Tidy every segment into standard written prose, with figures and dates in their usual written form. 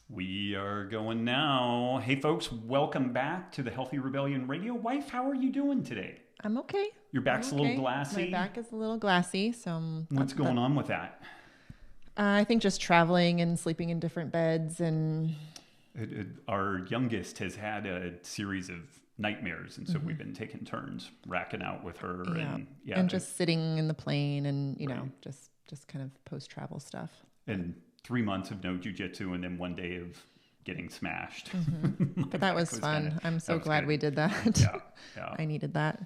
We are going now. Hey, folks, welcome back to the Healthy Rebellion Radio. Wife, how are you doing today? I'm okay. Your back's a little glassy. My back is a little glassy, so What's going on with that? I think just traveling and sleeping in different beds and Our youngest has had a series of nightmares, and so we've been taking turns racking out with her. and just sitting in the plane and just kind of post-travel stuff. And 3 months of no jujitsu, and then 1 day of getting smashed. But that was fun. I'm so glad we did that. Yeah. I needed that.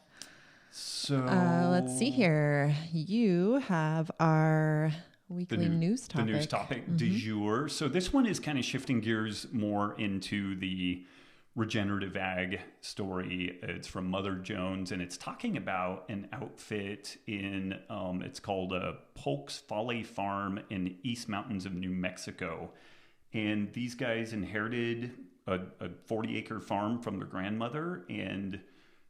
So let's see here. You have our weekly news topic. The news topic du jour. So this one is kind of shifting gears more into the regenerative ag story. It's from Mother Jones, and it's talking about an outfit in, it's called Polk's Folly Farm in East Mountains of New Mexico. And these guys inherited a 40-acre farm from their grandmother and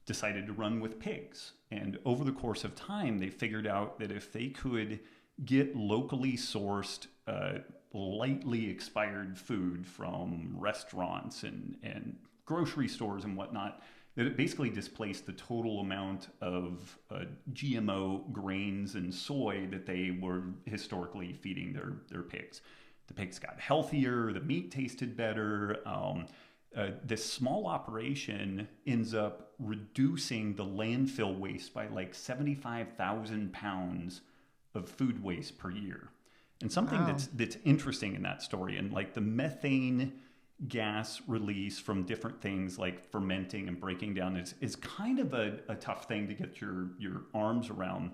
decided to run with pigs. And over the course of time, they figured out that if they could get locally sourced, lightly expired food from restaurants and grocery stores and whatnot, that it basically displaced the total amount of GMO grains and soy that they were historically feeding their pigs. The pigs got healthier, the meat tasted better. This small operation ends up reducing the landfill waste by like 75,000 pounds of food waste per year. And something that's interesting in that story, and like the methane gas release from different things like fermenting and breaking down is kind of a tough thing to get your arms around.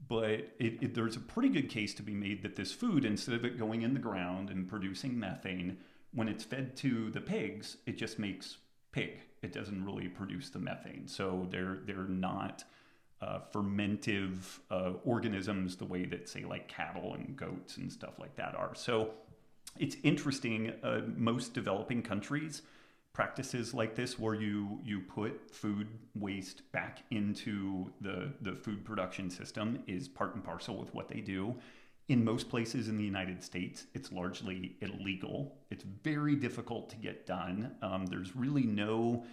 But there's a pretty good case to be made that this food, instead of it going in the ground and producing methane, when it's fed to the pigs, it just makes pig. It doesn't really produce the methane. So they're not fermentive organisms the way that, say, like cattle and goats and stuff like that are. So it's interesting. Most developing countries practices like this, where you put food waste back into the food production system, is part and parcel with what they do. In most places in the United States, it's largely illegal. It's very difficult to get done. There's really no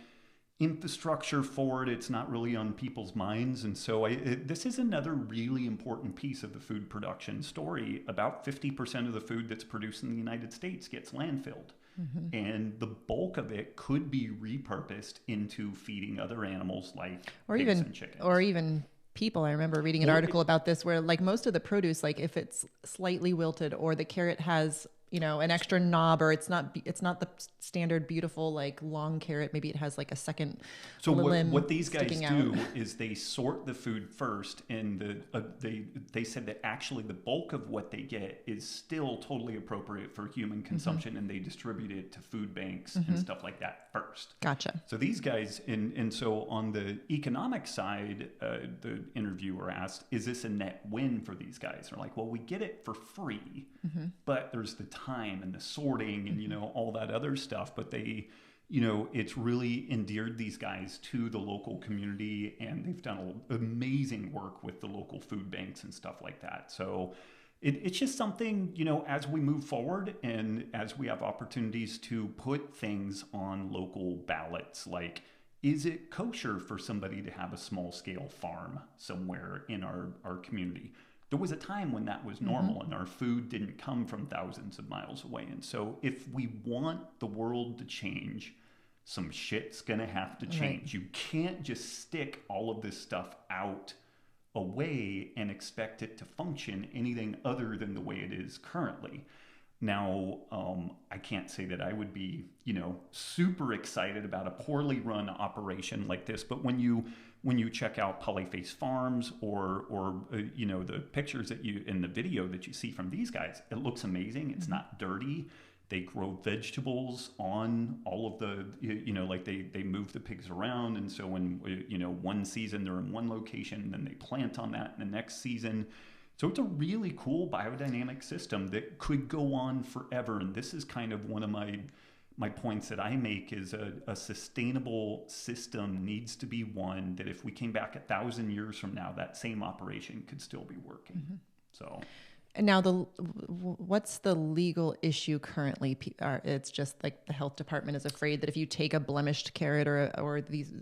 infrastructure for it. It's not really on people's minds. And so this is another really important piece of the food production story. About 50% of the food that's produced in the United States gets landfilled. And the bulk of it could be repurposed into feeding other animals like pigs and chickens. Or even people. I remember reading an article about this where, like, most of the produce, like if it's slightly wilted or the carrot has, an extra knob, or it's not the standard beautiful like long carrot, maybe it has like a second limb. What these guys do is they sort the food first, and they said that actually the bulk of what they get is still totally appropriate for human consumption, and they distribute it to food banks and stuff like that first. Gotcha. So these guys, and so on the economic side, the interviewer asked, is this a net win for these guys? They're like, well, we get it for free, but there's the time and the sorting and all that other stuff. But they, it's really endeared these guys to the local community, and they've done amazing work with the local food banks and stuff like that. So it's just something, as we move forward and as we have opportunities to put things on local ballots, like, is it kosher for somebody to have a small scale farm somewhere in our community? There was a time when that was normal, and our food didn't come from thousands of miles away. And so if we want the world to change, some shit's going to have to change. Right. You can't just stick all of this stuff out away and expect it to function anything other than the way it is currently. Now, I can't say that I would be, super excited about a poorly run operation like this, but when you check out Polyface Farms or the pictures that you in the video that you see from these guys, it looks amazing. It's not dirty. They grow vegetables on all of the, like they move the pigs around. And so when, one season they're in one location, and then they plant on that in the next season. So it's a really cool biodynamic system that could go on forever. And this is kind of one of my points that I make, is a sustainable system needs to be one that if we came back 1,000 years from now, that same operation could still be working. So Now, what's the legal issue currently? It's just like the health department is afraid that if you take a blemished carrot or these,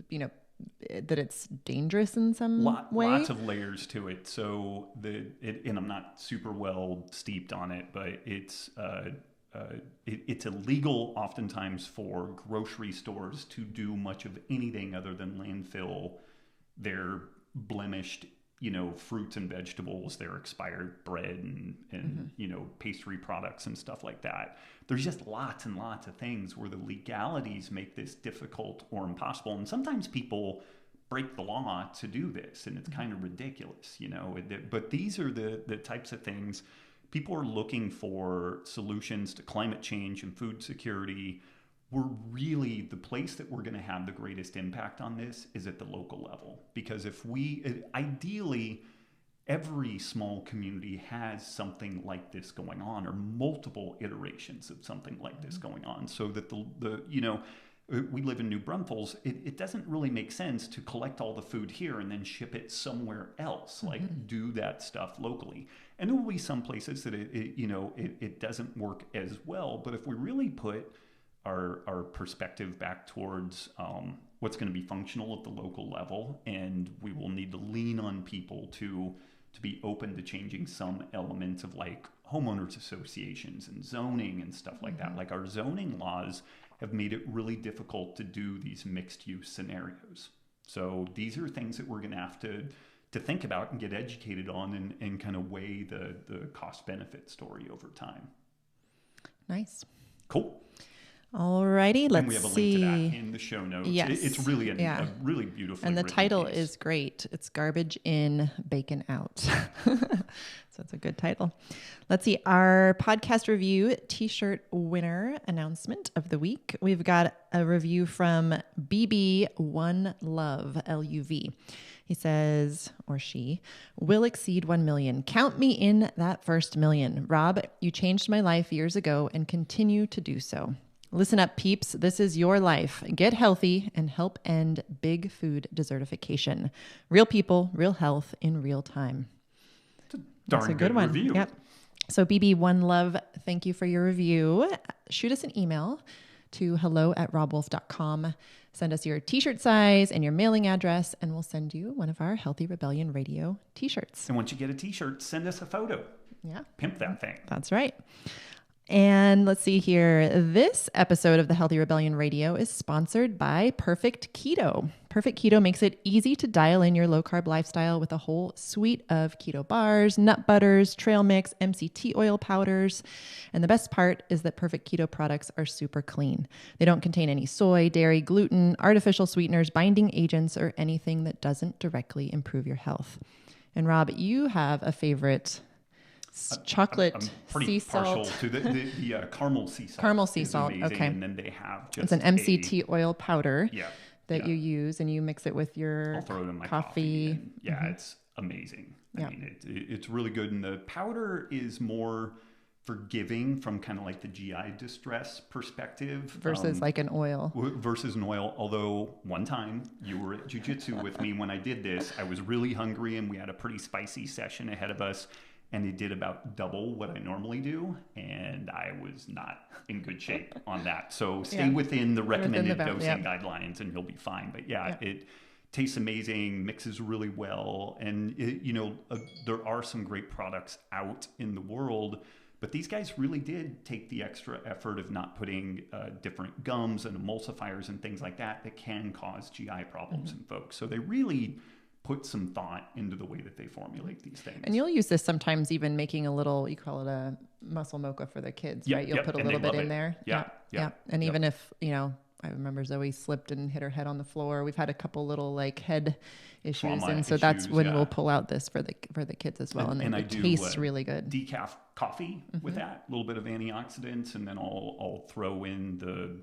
that it's dangerous in some way? Lots of layers to it. So and I'm not super well steeped on it, but it's illegal oftentimes for grocery stores to do much of anything other than landfill their blemished, fruits and vegetables, their expired bread and pastry products and stuff like that. There's just lots and lots of things where the legalities make this difficult or impossible. And sometimes people break the law to do this, and it's kind of ridiculous, But these are the types of things people are looking for solutions to climate change and food security. We're really, the place that we're going to have the greatest impact on this is at the local level. Because ideally, every small community has something like this going on, or multiple iterations of something like this going on, so that we live in New Braunfels. It doesn't really make sense to collect all the food here and then ship it somewhere else, like do that stuff locally. And there will be some places that it doesn't work as well. But if we really put our perspective back towards what's going to be functional at the local level, and we will need to lean on people to be open to changing some elements of like homeowners associations and zoning and stuff like that. Like our zoning laws have made it really difficult to do these mixed use scenarios. So these are things that we're going to have to think about and get educated on and kind of weigh the cost benefit story over time. Nice. Cool. All righty, let's see. And we have a link to that in the show notes. Yes. It's really a really beautiful. And the title is great. It's Garbage In, Bacon Out. So it's a good title. Let's see. Our podcast review t-shirt winner announcement of the week. We've got a review from BB One Love, LUV. He says, or she, will exceed 1 million. Count me in that first million. Rob, you changed my life years ago and continue to do so. Listen up, peeps. This is your life. Get healthy and help end big food desertification. Real people, real health in real time. That's a good one. Review. Yep. So BB One Love, thank you for your review. Shoot us an email to hello@robwolf.com. Send us your t-shirt size and your mailing address, and we'll send you one of our Healthy Rebellion Radio t-shirts. And once you get a t-shirt, send us a photo. Yeah. Pimp that thing. That's right. And let's see here. This episode of the Healthy Rebellion Radio is sponsored by Perfect Keto. Perfect Keto makes it easy to dial in your low-carb lifestyle with a whole suite of keto bars, nut butters, trail mix, MCT oil powders. And the best part is that Perfect Keto products are super clean. They don't contain any soy, dairy, gluten, artificial sweeteners, binding agents, or anything that doesn't directly improve your health. And Rob, you have a favorite chocolate I'm pretty sea partial salt. to the caramel sea salt. Caramel sea salt, amazing. okay. And then they have just It's an MCT oil powder that yeah. you use, and you mix it with your I'll throw it in my coffee. And it's amazing. Yeah. I mean, it's really good. And the powder is more forgiving from kind of like the GI distress perspective. Versus like an oil. Versus an oil. Although one time you were at jiu-jitsu with me when I did this, I was really hungry and we had a pretty spicy session ahead of us. And he did about double what I normally do, and I was not in good shape on that. So stay within the recommended dosing guidelines, and you'll be fine. But it tastes amazing, mixes really well, and there are some great products out in the world. But these guys really did take the extra effort of not putting different gums and emulsifiers and things like that can cause GI problems in folks. So they really put some thought into the way that they formulate these things. And you'll use this sometimes even making a little, you call it a muscle mocha for the kids, right? You'll put a little bit in there. Yeah. And even if, I remember Zoe slipped and hit her head on the floor. We've had a couple little like head issues. And so that's when we'll pull out this for the kids as well. And it tastes really good. Decaf coffee with that, a little bit of antioxidants. And then I'll throw in the,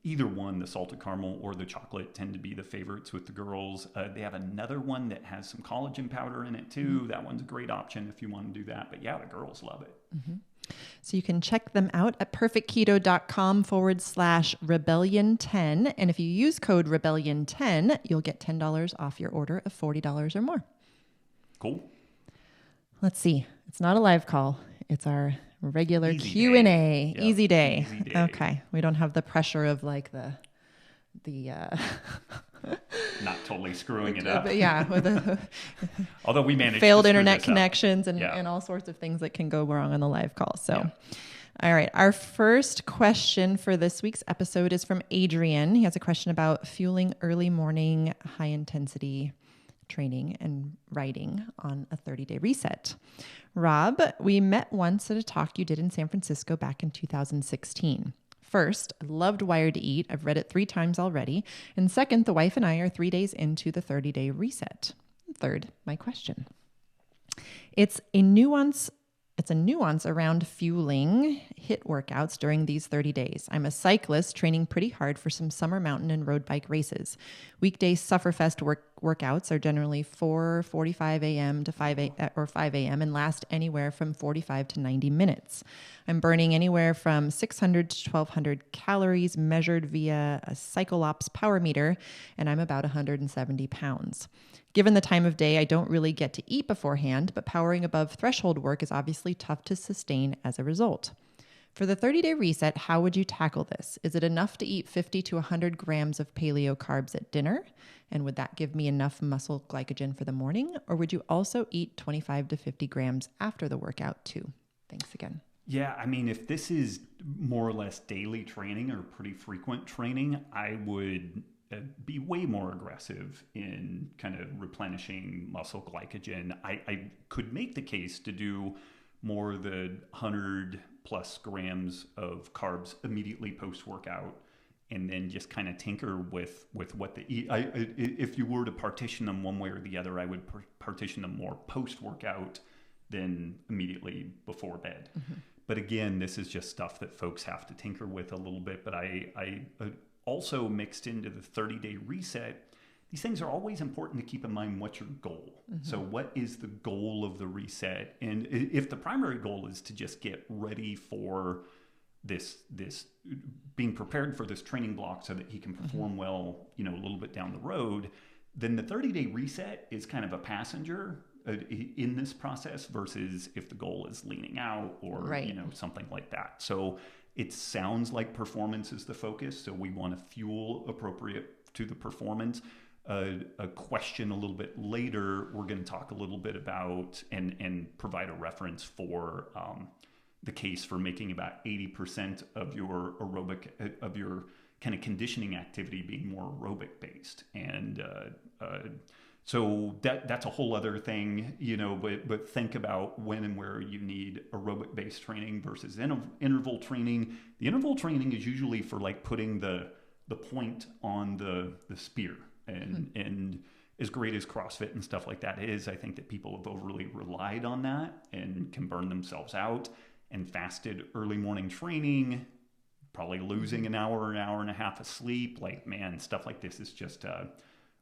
either one, the salted caramel or the chocolate tend to be the favorites with the girls. They have another one that has some collagen powder in it too. That one's a great option if you want to do that. But the girls love it. So you can check them out at perfectketo.com/rebellion10. And if you use code rebellion10, you'll get $10 off your order of $40 or more. Cool. Let's see. It's not a live call. It's our regular Easy Q&A. day. Yep. Easy day. Easy day. Okay. We don't have the pressure of like the not totally screwing it up. But yeah, with the although we managed failed to screw internet this connections up. and all sorts of things that can go wrong on the live call. So, Yeah. All right. Our first question for this week's episode is from Adrian. He has a question about fueling early morning, high intensity training and writing on a 30-day reset. Robb, we met once at a talk you did in San Francisco back in 2016. First, I loved Wired to Eat. I've read it 3 times already. And second, the wife and I are 3 days into the 30-day reset. And third, my question. It's a nuance around fueling HIIT workouts during these 30 days. I'm a cyclist training pretty hard for some summer mountain and road bike races. Weekday Sufferfest workouts are generally 4:45 a.m. to 5 a.m. and last anywhere from 45 to 90 minutes. I'm burning anywhere from 600 to 1,200 calories measured via a CycleOps power meter, and I'm about 170 pounds. Given the time of day, I don't really get to eat beforehand, but powering above threshold work is obviously tough to sustain as a result. For the 30-day reset, how would you tackle this? Is it enough to eat 50 to 100 grams of paleo carbs at dinner? And would that give me enough muscle glycogen for the morning? Or would you also eat 25 to 50 grams after the workout too? Thanks again. Yeah, I mean, if this is more or less daily training or pretty frequent training, I would be way more aggressive in kind of replenishing muscle glycogen. I could make the case to do more the 100 plus grams of carbs immediately post-workout and then just kind of tinker with what they eat. If you were to partition them one way or the other, I would partition them more post-workout than immediately before bed. Mm-hmm. But again, this is just stuff that folks have to tinker with a little bit. But I also mixed into the 30-day reset, these things are always important to keep in mind. What's your goal? Mm-hmm. So what is the goal of the reset? And if the primary goal is to just get ready for this being prepared for this training block so that he can perform mm-hmm. well, a little bit down the road, then the 30-day reset is kind of a passenger in this process versus if the goal is leaning out or, right. Something like that. So it sounds like performance is the focus. So we want to fuel appropriate to the performance. A question a little bit later, we're going to talk a little bit about and provide a reference for the case for making about 80% of your aerobic, of your kind of conditioning activity being more aerobic based. And so that's a whole other thing, but think about when and where you need aerobic based training versus interval training. The interval training is usually for like putting the point on the spear. And as great as CrossFit and stuff like that is, I think that people have overly relied on that and can burn themselves out. And fasted early morning training, probably losing an hour and a half of sleep. Like, man, stuff like this is just a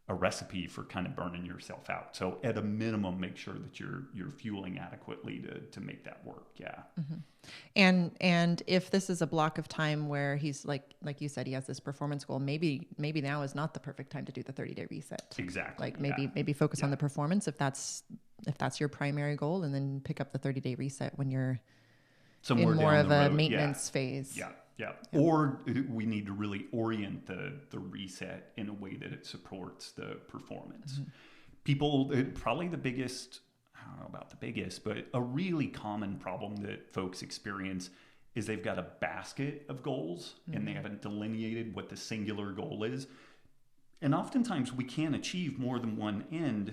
recipe for kind of burning yourself out. So at a minimum, make sure that you're fueling adequately to make that work. Yeah. Mm-hmm. And if this is a block of time where he's like you said, he has this performance goal, maybe now is not the perfect time to do the 30-day reset. Exactly. Like maybe focus on the performance if that's your primary goal, and then pick up the 30-day reset when you're somewhere in more of a maintenance phase. Yeah. Or we need to really orient the reset in a way that it supports the performance. Mm-hmm. People, probably the biggest, I don't know about the biggest, but a really common problem that folks experience is they've got a basket of goals mm-hmm. and they haven't delineated what the singular goal is. And oftentimes we can't achieve more than one end,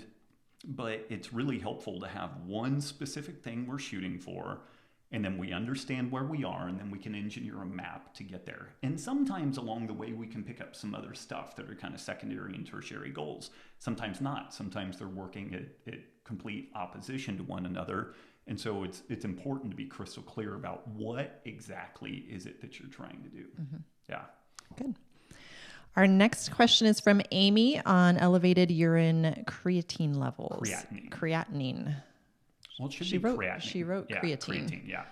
but it's really helpful to have one specific thing we're shooting for. And then we understand where we are, and then we can engineer a map to get there. And sometimes along the way, we can pick up some other stuff that are kind of secondary and tertiary goals. Sometimes not. Sometimes they're working at complete opposition to one another. And so it's important to be crystal clear about what exactly is it that you're trying to do. Mm-hmm. Yeah. Good. Our next question is from Amy on elevated urine creatine levels. Creatinine. Well, it should She be wrote, creatinine. she wrote creatine. Yeah.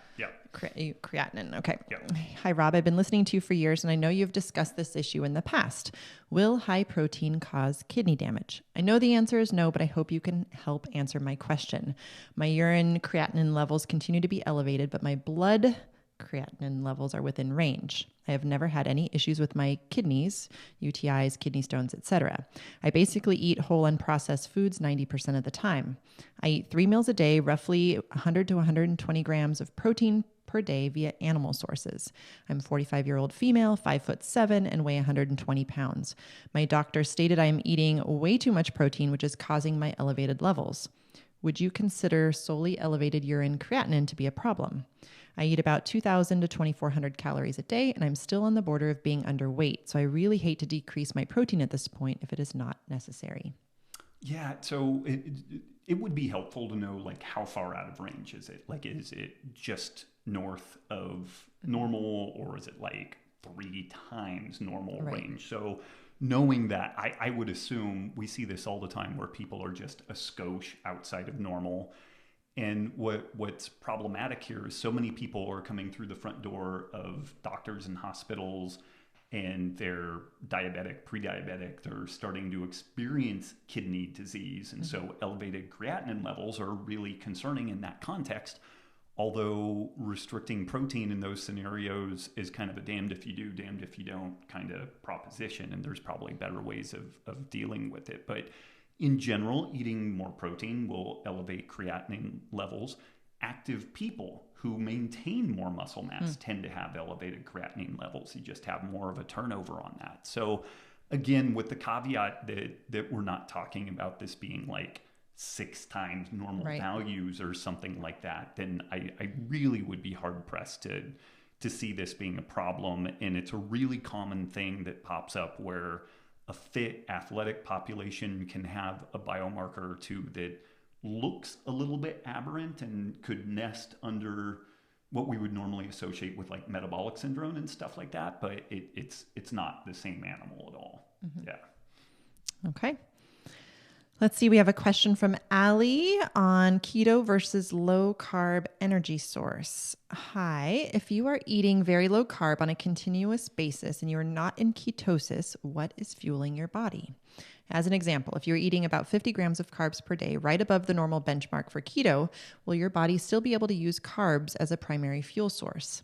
Creatinine. Okay. Yeah. Hi, Robb. I've been listening to you for years, and I know you've discussed this issue in the past. Will high protein cause kidney damage? I know the answer is no, but I hope you can help answer my question. My urine creatinine levels continue to be elevated, but my blood creatinine levels are within range. I have never had any issues with my kidneys, UTIs, kidney stones, etc. I basically eat whole unprocessed foods 90% of the time. I eat 3 meals a day, roughly 100 to 120 grams of protein per day via animal sources. I'm a 45-year-old female, 5'7", and weigh 120 pounds. My doctor stated I am eating way too much protein, which is causing my elevated levels. Would you consider solely elevated urine creatinine to be a problem? I eat about 2,000 to 2,400 calories a day, and I'm still on the border of being underweight. So I really hate to decrease my protein at this point if it is not necessary. Yeah, so it would be helpful to know like how far out of range is it? Like, is it just north of normal, or is it like 3 times normal range? So knowing that, I would assume we see this all the time where people are just a skosh outside of normal. And what's problematic here is so many people are coming through the front door of doctors and hospitals, and they're diabetic, pre-diabetic, they're starting to experience kidney disease. And so elevated creatinine levels are really concerning in that context. Although restricting protein in those scenarios is kind of a damned if you do, damned if you don't kind of proposition. And there's probably better ways of dealing with it. But in general, eating more protein will elevate creatinine levels. Active people who maintain more muscle mass tend to have elevated creatinine levels. You just have more of a turnover on that. So again, with the caveat that we're not talking about this being like 6 times normal values or something like that, then I really would be hard pressed to see this being a problem. And it's a really common thing that pops up where a fit athletic population can have a biomarker or two that looks a little bit aberrant and could nest under what we would normally associate with like metabolic syndrome and stuff like that, but it's not the same animal at all. Yeah. Okay. Let's see. We have a question from Allie on keto versus low carb energy source. Hi, if you are eating very low carb on a continuous basis and you are not in ketosis, what is fueling your body? As an example, if you're eating about 50 grams of carbs per day, right above the normal benchmark for keto, will your body still be able to use carbs as a primary fuel source?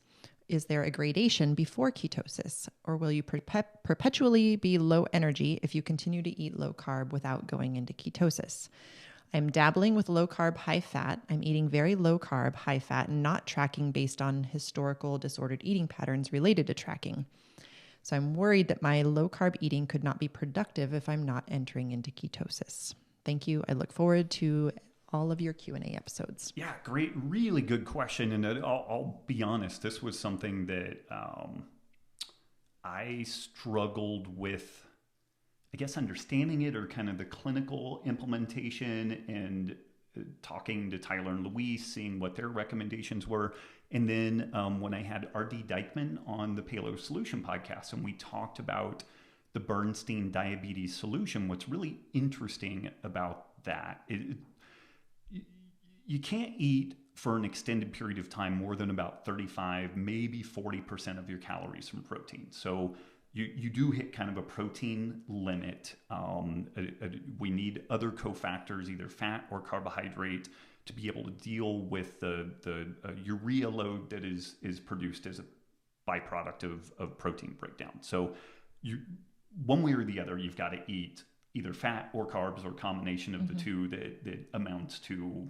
Is there a gradation before ketosis, or will you perpetually be low energy if you continue to eat low carb without going into ketosis? I'm dabbling with low carb, high fat. I'm eating very low carb, high fat, and not tracking based on historical disordered eating patterns related to tracking. So I'm worried that my low carb eating could not be productive if I'm not entering into ketosis. Thank you. I look forward to all of your Q&A episodes. Yeah, great. Really good question. And I'll be honest, this was something that I struggled with, I guess, understanding it or kind of the clinical implementation and talking to Tyler and Louise, seeing what their recommendations were. And then when I had R.D. Dykman on the Paleo Solution podcast, and we talked about the Bernstein diabetes solution, what's really interesting about that, you can't eat for an extended period of time more than about 35, maybe 40% of your calories from protein. So you do hit kind of a protein limit. We need other cofactors, either fat or carbohydrate, to be able to deal with the urea load that is produced as a byproduct of protein breakdown. So one way or the other, you've got to eat either fat or carbs or a combination of the two that amounts to,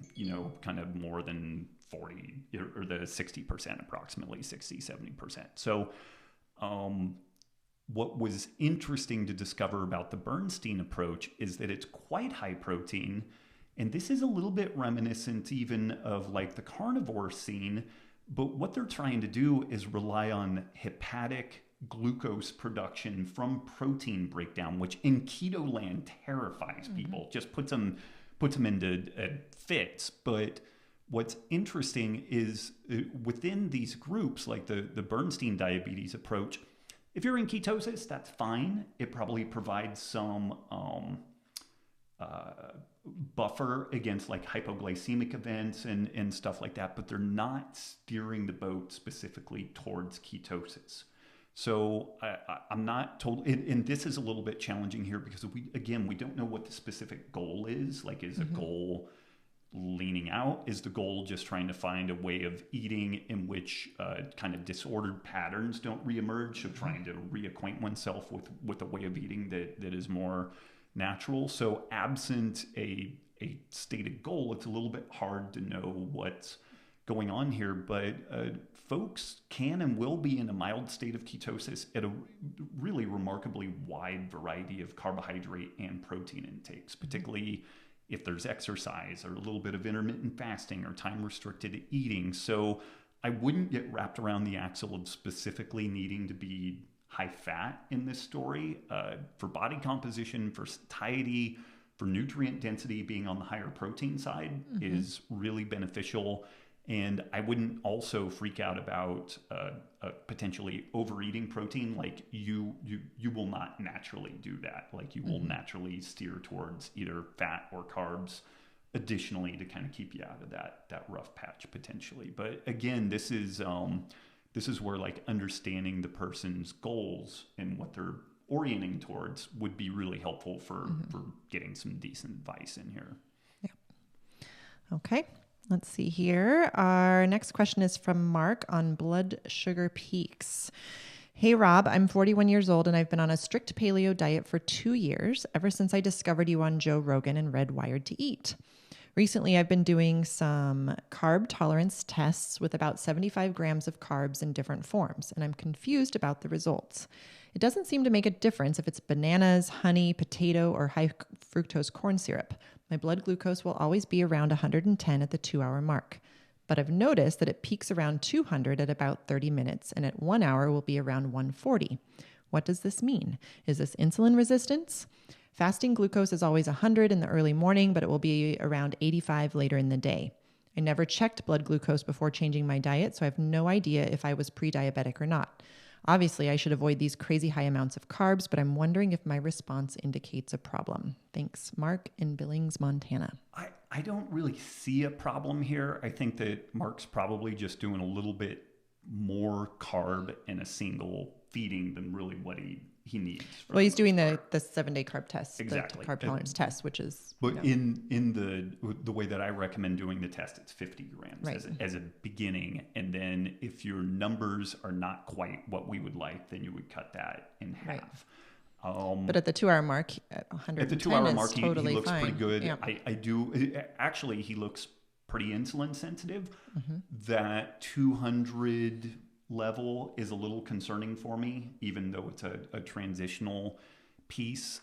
kind of more than 40 or the 60%, approximately 60, 70%. So what was interesting to discover about the Bernstein approach is that it's quite high protein. And this is a little bit reminiscent even of like the carnivore scene. But what they're trying to do is rely on hepatic glucose production from protein breakdown, which in keto land terrifies people, just puts them into fits. But what's interesting is within these groups, like the Bernstein diabetes approach, if you're in ketosis, that's fine. It probably provides some buffer against like hypoglycemic events and stuff like that, but they're not steering the boat specifically towards ketosis. So I'm not told, and this is a little bit challenging here because we don't know what the specific goal is. Like, is a goal leaning out? Is the goal just trying to find a way of eating in which kind of disordered patterns don't reemerge? So trying to reacquaint oneself with a way of eating that is more natural. So absent a stated goal, it's a little bit hard to know what's going on here, but folks can and will be in a mild state of ketosis at a really remarkably wide variety of carbohydrate and protein intakes, particularly if there's exercise or a little bit of intermittent fasting or time restricted eating. So I wouldn't get wrapped around the axle of specifically needing to be high fat in this story. For body composition, for satiety, for nutrient density, being on the higher protein side is really beneficial. And I wouldn't also freak out about potentially overeating protein. Like you will not naturally do that. Like you will naturally steer towards either fat or carbs additionally to kind of keep you out of that rough patch potentially. But again, this is where like understanding the person's goals and what they're orienting towards would be really helpful for getting some decent advice in here. Yeah. Okay. Let's see here. Our next question is from Mark on blood sugar peaks. Hey, Rob, I'm 41 years old and I've been on a strict paleo diet for 2 years, ever since I discovered you on Joe Rogan and read Wired to Eat. Recently, I've been doing some carb tolerance tests with about 75 grams of carbs in different forms, and I'm confused about the results. It doesn't seem to make a difference if it's bananas, honey, potato, or high fructose corn syrup. My blood glucose will always be around 110 at the 2-hour mark. But I've noticed that it peaks around 200 at about 30 minutes, and at 1 hour will be around 140. What does this mean? Is this insulin resistance? Fasting glucose is always 100 in the early morning, but it will be around 85 later in the day. I never checked blood glucose before changing my diet, so I have no idea if I was pre-diabetic or not. Obviously, I should avoid these crazy high amounts of carbs, but I'm wondering if my response indicates a problem. Thanks, Mark in Billings, Montana. I don't really see a problem here. I think that Mark's probably just doing a little bit more carb in a single feeding than really what he needs. Well, he's doing the 7-day carb test, exactly. The carb tolerance test, which is... But in the way that I recommend doing the test, it's 50 grams right. as a beginning. And then if your numbers are not quite what we would like, then you would cut that in half. Right. But at the 2-hour mark, at 110 at the 2-hour mark, totally he looks fine. pretty good. Yeah. I do. Actually, he looks pretty insulin sensitive. That 200 level is a little concerning for me, even though it's a transitional piece.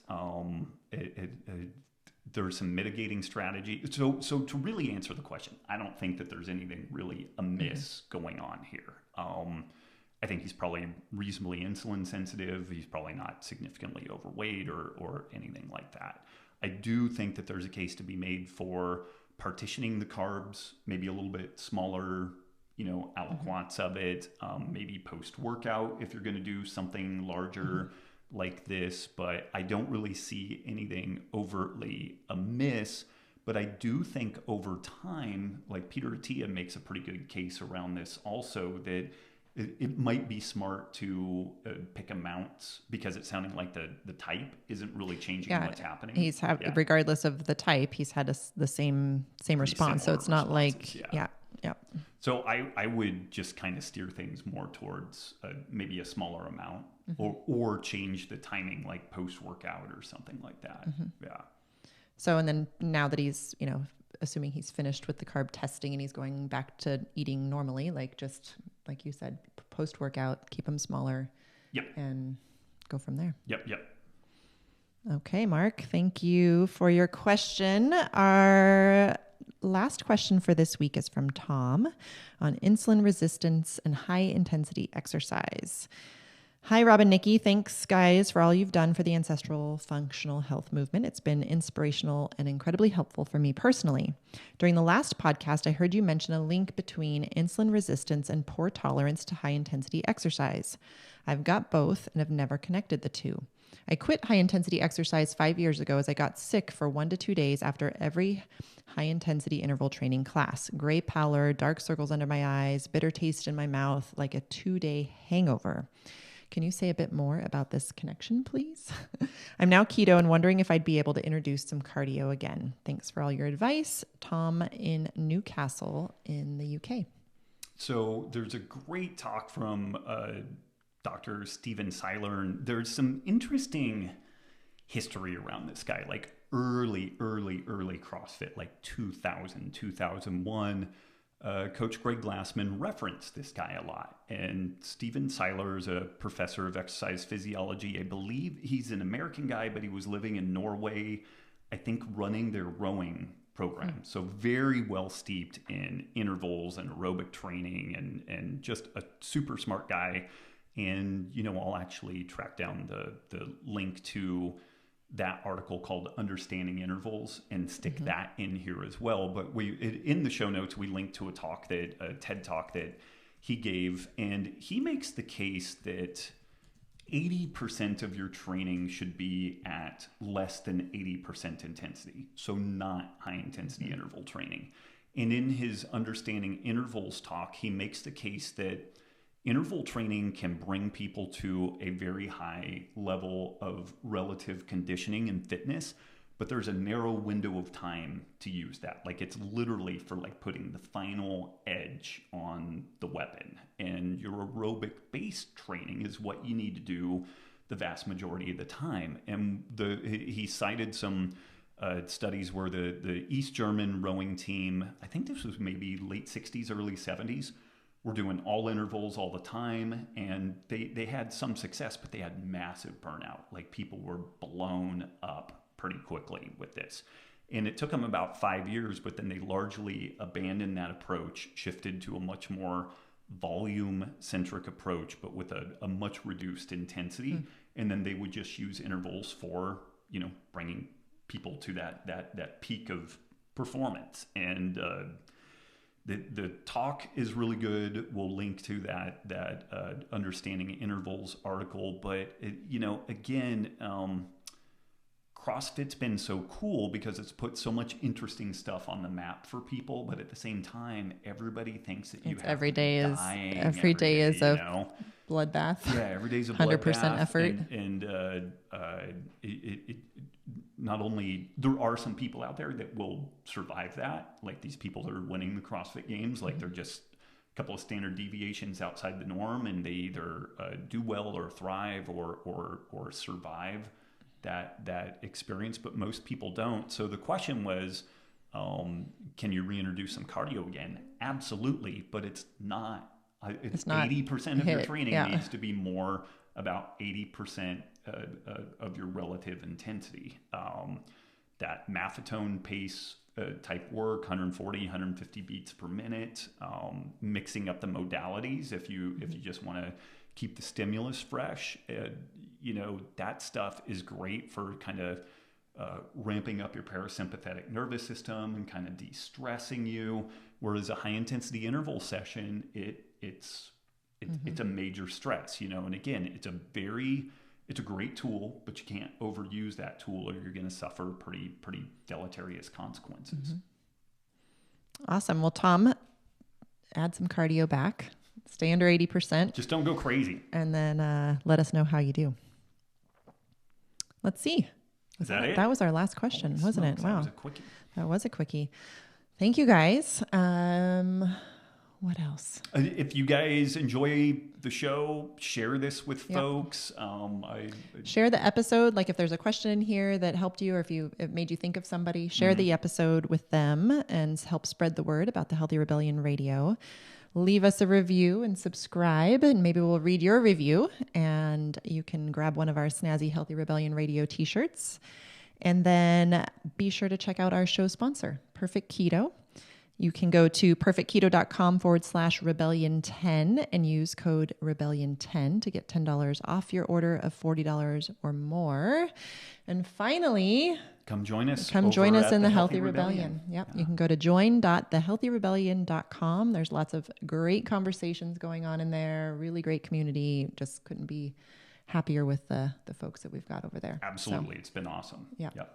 There's some mitigating strategy. So to really answer the question, I don't think that there's anything really amiss going on here. I think he's probably reasonably insulin sensitive. He's probably not significantly overweight or anything like that. I do think that there's a case to be made for partitioning the carbs, maybe a little bit smaller, aliquots of it, maybe post-workout if you're going to do something larger like this. But I don't really see anything overtly amiss. But I do think over time, like Peter Attia makes a pretty good case around this also, that it might be smart to pick amounts, because it's sounding like the type isn't really changing what's happening. He's regardless of the type, he's had the same response. So it's not like, yeah. So I would just kind of steer things more towards maybe a smaller amount, or change the timing, like post-workout or something like that. Yeah. So, and then now that he's, assuming he's finished with the carb testing and he's going back to eating normally, just like you said, post-workout, keep them smaller. Yep. And go from there. Yep. Okay, Mark, thank you for your question. Our last question for this week is from Tom on insulin resistance and high intensity exercise. Hi, Rob and Nikki. Thanks, guys, for all you've done for the ancestral functional health movement. It's been inspirational and incredibly helpful for me personally. During the last podcast, I heard you mention a link between insulin resistance and poor tolerance to high intensity exercise. I've got both and have never connected the two. I quit high intensity exercise 5 years ago as I got sick for 1 to 2 days after every high intensity interval training class. Gray pallor, dark circles under my eyes, bitter taste in my mouth, like a 2-day hangover. Can you say a bit more about this connection, please? I'm now keto and wondering if I'd be able to introduce some cardio again. Thanks for all your advice. Tom in Newcastle in the UK. So there's a great talk from Dr. Steven Seiler, and there's some interesting history around this guy, like early CrossFit, like 2000, 2001. Coach Greg Glassman referenced this guy a lot. And Steven Seiler is a professor of exercise physiology. I believe he's an American guy, but he was living in Norway, I think running their rowing program. So very well steeped in intervals and aerobic training and just a super smart guy. And, I'll actually track down the link to that article called Understanding Intervals and stick that in here as well. But in the show notes, we link to a TED talk that he gave, and he makes the case that 80% of your training should be at less than 80% intensity. So not high intensity interval training. And in his Understanding Intervals talk, he makes the case that interval training can bring people to a very high level of relative conditioning and fitness, but there's a narrow window of time to use that. Like it's literally for like putting the final edge on the weapon. And your aerobic based training is what you need to do the vast majority of the time. And he cited some studies where the East German rowing team, I think this was maybe late 60s, early 70s, were doing all intervals all the time, and they had some success, but they had massive burnout. Like people were blown up pretty quickly with this. And it took them about 5 years, but then they largely abandoned that approach, shifted to a much more volume-centric approach, but with a much reduced intensity. And then they would just use intervals for, bringing people to that peak of performance. And the talk is really good. We'll link to that Understanding Intervals article. But again, CrossFit's been so cool because it's put so much interesting stuff on the map for people. But at the same time, everybody thinks that every day is a bloodbath. Yeah, every day's a 100% bloodbath, effort. And not only there are some people out there that will survive that, like these people that are winning the CrossFit Games, like they're just a couple of standard deviations outside the norm, and they either do well or thrive or survive that experience. But most people don't. So the question was, can you reintroduce some cardio again? Absolutely, but it's not. It's not 80% of your training needs to be more about 80% of your relative intensity. That maffetone pace type work, 140, 150 beats per minute, mixing up the modalities if you just want to keep the stimulus fresh. That stuff is great for kind of ramping up your parasympathetic nervous system and kind of de-stressing you. Whereas a high intensity interval session, it's a major stress, and again, it's a great tool, but you can't overuse that tool or you're going to suffer pretty deleterious consequences. Awesome. Well, Tom, add some cardio back, stay under 80%. Just don't go crazy. And then let us know how you do. Let's see. Is that it? That was our last question, wasn't it? Wow. That was a quickie. That was a quickie. Thank you, guys. What else? If you guys enjoy the show, share this with folks. Share the episode. Like if there's a question in here that helped you or if it made you think of somebody, share the episode with them and help spread the word about the Healthy Rebellion Radio. Leave us a review and subscribe, and maybe we'll read your review, and you can grab one of our snazzy Healthy Rebellion Radio t-shirts. And then be sure to check out our show sponsor, Perfect Keto. You can go to perfectketo.com/rebellion10 and use code rebellion10 to get $10 off your order of $40 or more. And finally, come join us. Come join us in the Healthy Rebellion. Yep. Yeah. You can go to join.thehealthyrebellion.com. There's lots of great conversations going on in there. Really great community. Just couldn't be happier with the folks that we've got over there. Absolutely. So, It's been awesome. yeah. Yep.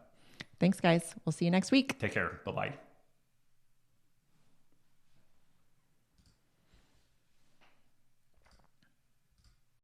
Thanks, guys. We'll see you next week. Take care. Bye-bye.